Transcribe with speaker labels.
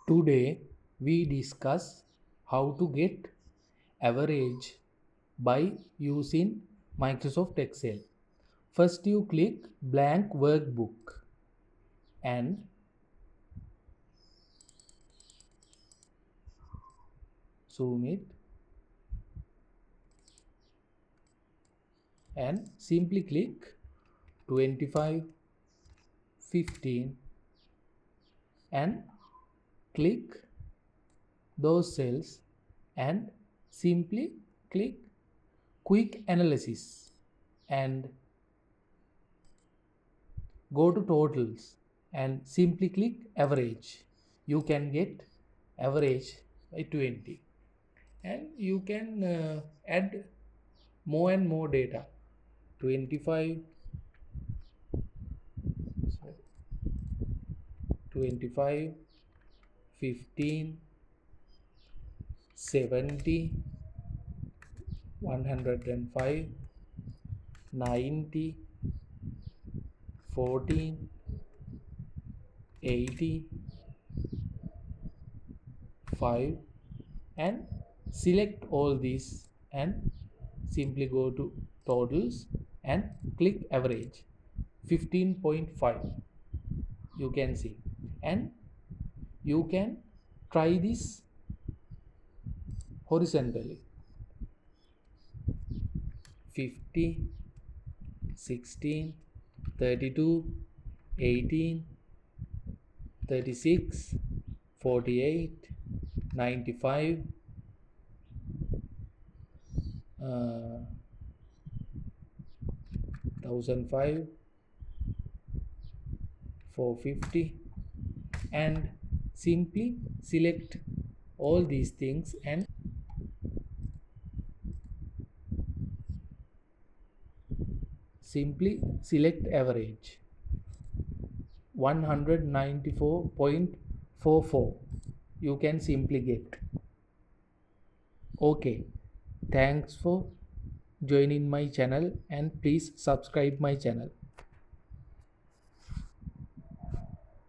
Speaker 1: Today we discuss how to get average by using Microsoft Excel. First you click blank workbook and zoom it and simply click 25, 15 and click those cells and simply click quick analysis and go to totals and simply click average. You can get average by 20 and you can add more and more data. 25, sorry, 25, 15, 70, 105, 90, 14, 80, 5 and select all these and simply go to totals and click average 15.5. you can see and you can try this horizontally 50, 16, 32, 18, 36, 48, 95, 1005, 450 and simply select all these things and simply select average 194.44. you can simply get. Okay, thanks for joining my channel and please subscribe my channel.